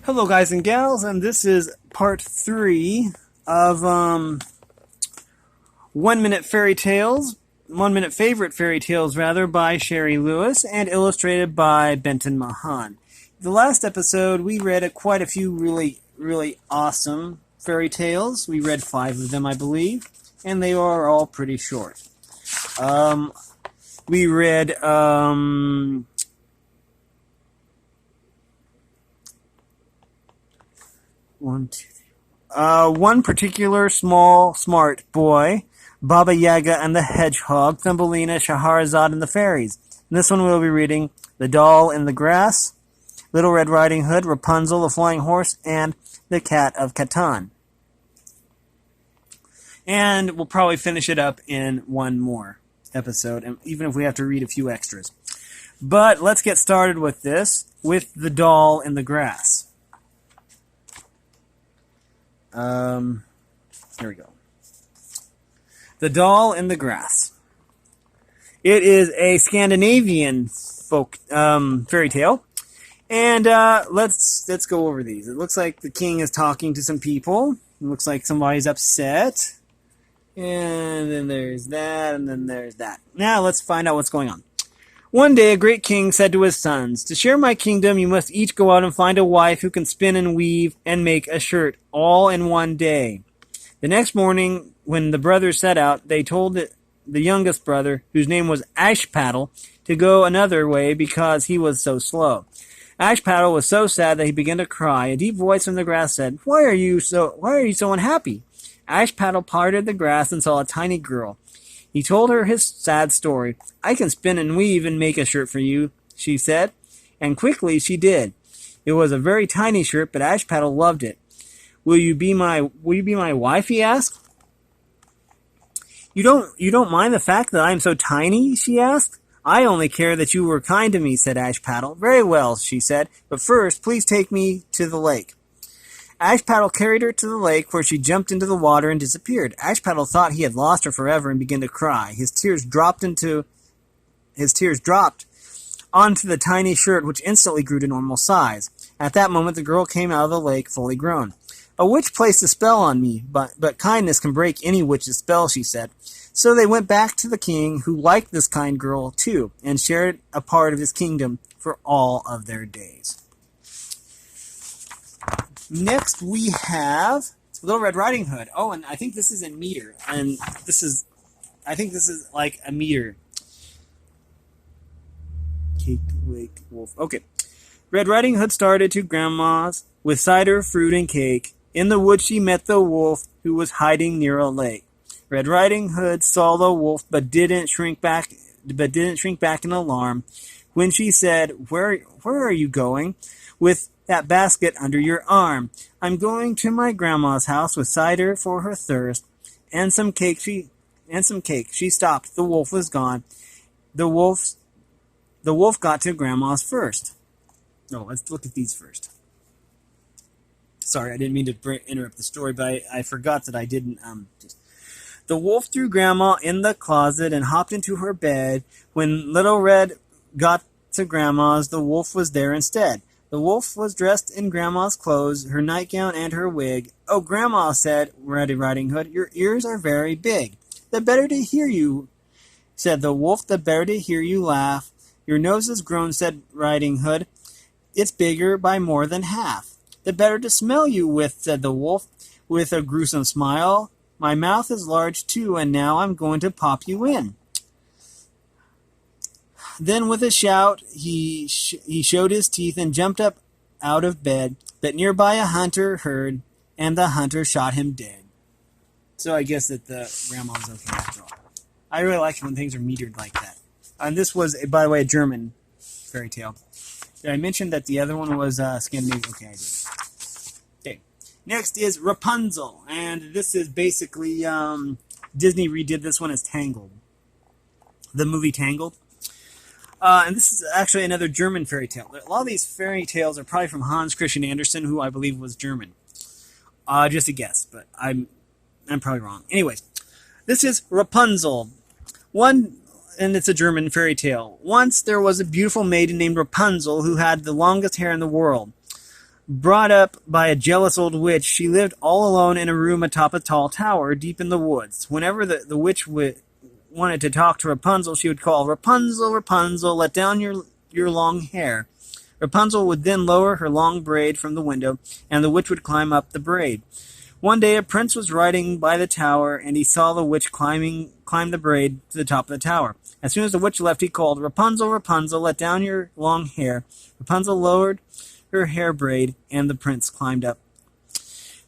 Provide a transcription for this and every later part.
Hello guys and gals, and this is part 3 of 1 Minute Fairy Tales, 1 Minute Favorite Fairy Tales rather, by Shari Lewis and illustrated by Benton Mahan. The last episode we read quite a few really awesome fairy tales. We read 5 of them, I believe, and they are all pretty short. We read one particular small, smart boy, Baba Yaga and the Hedgehog, Thumbelina, Scheherazade, and the Fairies. In this one we'll be reading The Doll in the Grass, Little Red Riding Hood, Rapunzel, the Flying Horse, and the Cat of Catan. And we'll probably finish it up in one more episode, and even if we have to read a few extras. But let's get started with this, with The Doll in the Grass. Here we go. The Doll in the Grass. It is a Scandinavian folk fairy tale, and let's go over these. It looks like the king is talking to some people. It looks like somebody's upset, and then there's that, and then there's that. Now let's find out what's going on. One day a great king said to his sons, "To share my kingdom, you must each go out and find a wife who can spin and weave and make a shirt, all in one day." The next morning, when the brothers set out, they told the youngest brother, whose name was Ashpaddle, to go another way because he was so slow. Ashpaddle was so sad that he began to cry. A deep voice from the grass said, Why are you so unhappy?" Ashpaddle parted the grass and saw a tiny girl. He told her his sad story. "I can spin and weave and make a shirt for you," she said, and quickly she did. It was a very tiny shirt, but Ashpaddle loved it. Will you be my wife?" he asked. You don't mind the fact that I am so tiny?" she asked. "I only care that you were kind to me," said Ashpaddle. "Very well," she said, "but first, please take me to the lake." Ashpaddle carried her to the lake, where she jumped into the water and disappeared. Ashpaddle thought he had lost her forever and began to cry. His tears dropped onto the tiny shirt, which instantly grew to normal size. At that moment, the girl came out of the lake, fully grown. "A witch placed a spell on me, but kindness can break any witch's spell," she said. So they went back to the king, who liked this kind girl too, and shared a part of his kingdom for all of their days. Next we have Little Red Riding Hood. Oh, and I think this is in meter. And I think this is like a meter. Cake, wake, wolf. Okay. Red Riding Hood started to Grandma's with cider, fruit, and cake. In the wood she met the wolf, who was hiding near a lake. Red Riding Hood saw the wolf, but didn't shrink back in alarm. When she said, Where are you going?" "With that basket under your arm." "I'm going to my grandma's house with cider for her thirst and some cake." She stopped. The wolf was gone. The wolf got to grandma's first. No, let's look at these first. Sorry, I didn't mean to interrupt the story, but I forgot that I didn't. The wolf threw Grandma in the closet and hopped into her bed. When Little Red got to Grandma's, the wolf was there instead. The wolf was dressed in Grandma's clothes, her nightgown and her wig. "Oh, Grandma," said Red Riding Hood, "your ears are very big." "The better to hear you," said the wolf, "the better to hear you laugh." "Your nose is grown," said Riding Hood. "It's bigger by more than half." "The better to smell you with," said the wolf, with a gruesome smile. "My mouth is large too, and now I'm going to pop you in." Then with a shout, he showed his teeth and jumped up out of bed, but nearby a hunter heard, and the hunter shot him dead. So I guess that the grandma was okay after all. I really like it when things are metered like that. And this was, by the way, a German fairy tale. Did I mention that the other one was Scandinavian? Okay, I did. Okay. Next is Rapunzel, and this is basically Disney redid this one as Tangled. The movie Tangled. And this is actually another German fairy tale. A lot of these fairy tales are probably from Hans Christian Andersen, who I believe was German. Just a guess, but I'm probably wrong. Anyways, this is Rapunzel. And it's a German fairy tale. Once there was a beautiful maiden named Rapunzel who had the longest hair in the world. Brought up by a jealous old witch, she lived all alone in a room atop a tall tower deep in the woods. Whenever the witch wanted to talk to Rapunzel, she would call, "Rapunzel, Rapunzel, let down your long hair." Rapunzel would then lower her long braid from the window, and the witch would climb up the braid. One day a prince was riding by the tower, and he saw the witch climb the braid to the top of the tower. As soon as the witch left, he called, "Rapunzel, Rapunzel, let down your long hair." Rapunzel lowered her hair braid, and the prince climbed up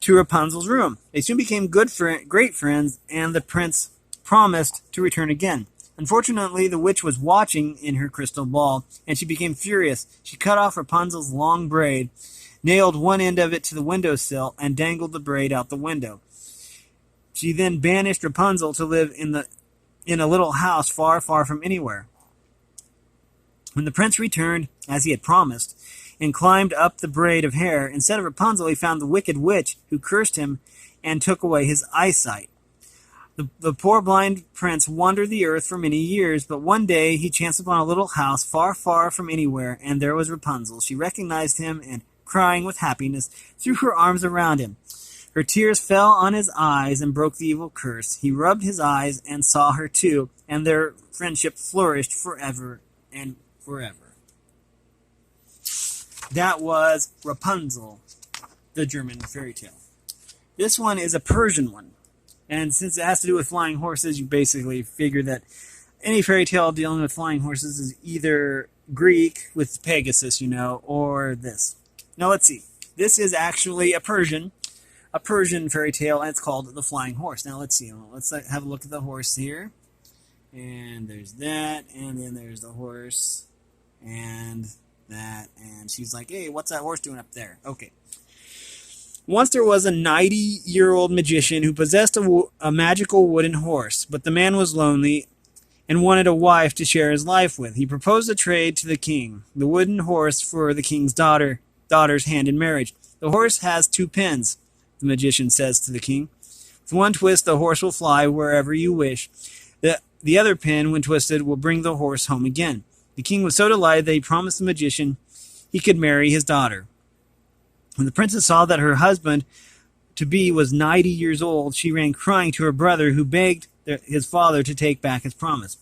to Rapunzel's room. They soon became great friends, and the prince promised to return again. Unfortunately, the witch was watching in her crystal ball, and she became furious. She cut off Rapunzel's long braid, nailed one end of it to the windowsill, and dangled the braid out the window. She then banished Rapunzel to live in a little house far, far from anywhere. When the prince returned, as he had promised, and climbed up the braid of hair, instead of Rapunzel, he found the wicked witch, who cursed him and took away his eyesight. The poor blind prince wandered the earth for many years, but one day he chanced upon a little house far, far from anywhere, and there was Rapunzel. She recognized him, and crying with happiness, threw her arms around him. Her tears fell on his eyes and broke the evil curse. He rubbed his eyes and saw her too, and their friendship flourished forever and forever. That was Rapunzel, the German fairy tale. This one is a Persian one. And since it has to do with flying horses, you basically figure that any fairy tale dealing with flying horses is either Greek with Pegasus, or this. Now let's see. This is actually a Persian fairy tale, and it's called The Flying Horse. Now let's see. Let's have a look at the horse here. And there's that, and then there's the horse, and that, and she's like, "Hey, what's that horse doing up there?" Okay. Once there was a 90-year-old magician who possessed a magical wooden horse, but the man was lonely and wanted a wife to share his life with. He proposed a trade to the king, the wooden horse for the king's daughter's hand in marriage. "The horse has 2 pins," the magician says to the king. "With one twist, the horse will fly wherever you wish. The other pin, when twisted, will bring the horse home again." The king was so delighted that he promised the magician he could marry his daughter. When the princess saw that her husband-to-be was 90 years old, she ran crying to her brother, who begged his father to take back his promise.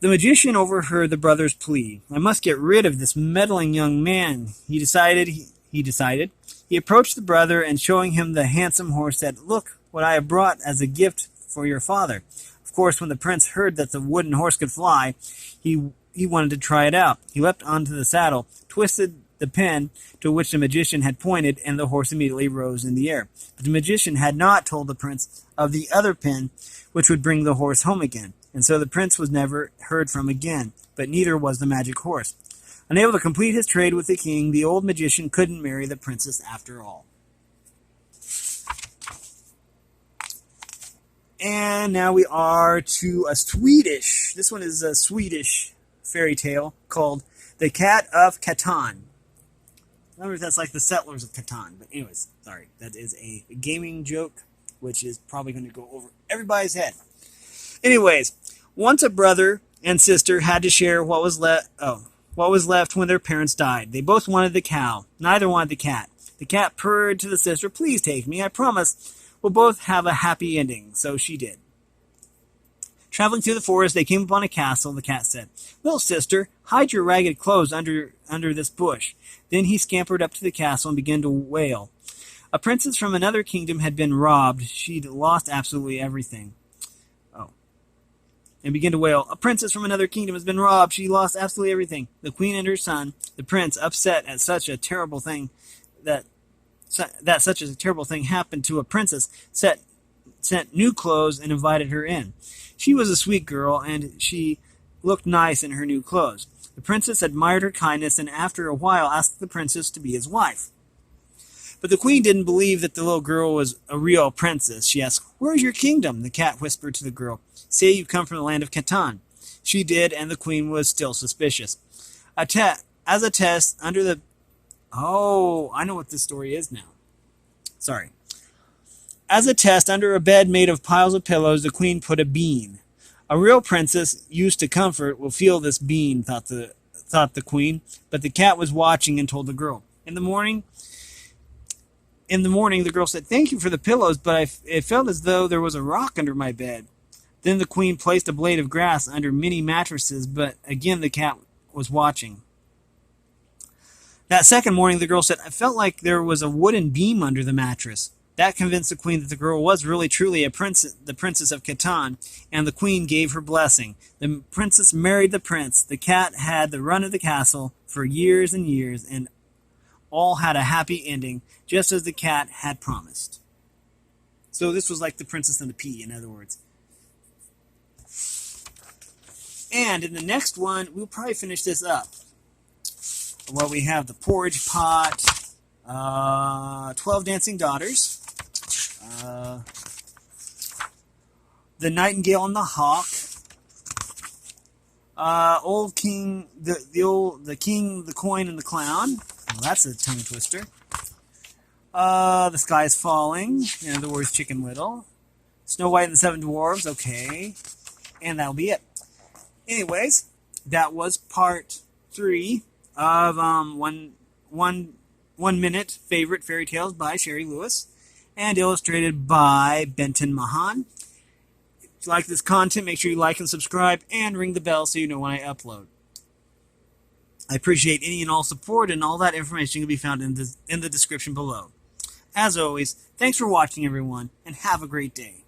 The magician overheard the brother's plea. "I must get rid of this meddling young man," he decided. He approached the brother, and showing him the handsome horse, said, "Look what I have brought as a gift for your father." Of course, when the prince heard that the wooden horse could fly, he wanted to try it out. He leapt onto the saddle, twisted the pin to which the magician had pointed, and the horse immediately rose in the air. But the magician had not told the prince of the other pin, which would bring the horse home again, and so the prince was never heard from again, but neither was the magic horse. Unable to complete his trade with the king, the old magician couldn't marry the princess after all. And now we are to a Swedish. This one is a Swedish fairy tale called The Cat of Catan. I don't know if that's like the Settlers of Catan, but anyways, sorry. That is a gaming joke, which is probably going to go over everybody's head. Anyways, once a brother and sister had to share what was left when their parents died. They both wanted the cow. Neither wanted the cat. The cat purred to the sister, "Please take me. I promise we'll both have a happy ending." So she did. Traveling through the forest, they came upon a castle. The cat said, "Little sister, hide your ragged clothes under this bush." Then he scampered up to the castle and began to wail. A princess from another kingdom had been robbed. She'd lost absolutely everything. And began to wail, "A princess from another kingdom has been robbed. She lost absolutely everything." The queen and her son, the prince, upset at such a terrible thing that such a terrible thing happened to a princess, sent new clothes and invited her in. She was a sweet girl, and she looked nice in her new clothes. The princess admired her kindness, and after a while asked the princess to be his wife. But the queen didn't believe that the little girl was a real princess. She asked, "Where is your kingdom?" The cat whispered to the girl, "Say you come from the land of Catan." She did, and the queen was still suspicious. As a test, under the... Oh, I know what this story is now. Sorry. As a test, under a bed made of piles of pillows, the queen put a bean. A real princess used to comfort will feel this bean, thought the queen, but the cat was watching and told the girl, In the morning, the girl said, "Thank you for the pillows, but it felt as though there was a rock under my bed." Then the queen placed a blade of grass under many mattresses, but again the cat was watching. That second morning, the girl said, "I felt like there was a wooden beam under the mattress." That convinced the queen that the girl was really truly a princess, the Princess of Catan, and the queen gave her blessing. The princess married the prince. The cat had the run of the castle for years and years, and all had a happy ending, just as the cat had promised. So this was like the Princess and the Pea, in other words. And in the next one, we'll probably finish this up. Well, we have the porridge pot, 12 dancing daughters, the nightingale and the hawk, old king, the king, the coin, and the clown. Well, that's a tongue twister. The sky is falling. In other words, Chicken Little. Snow White and the Seven Dwarves. Okay, and that'll be it. Anyways, that was part 3 of 1 minute favorite fairy tales by Shari Lewis and illustrated by Benton Mahan. If you like this content, make sure you like and subscribe and ring the bell so you know when I upload. I appreciate any and all support, and all that information can be found in the description below. As always, thanks for watching, everyone, and have a great day.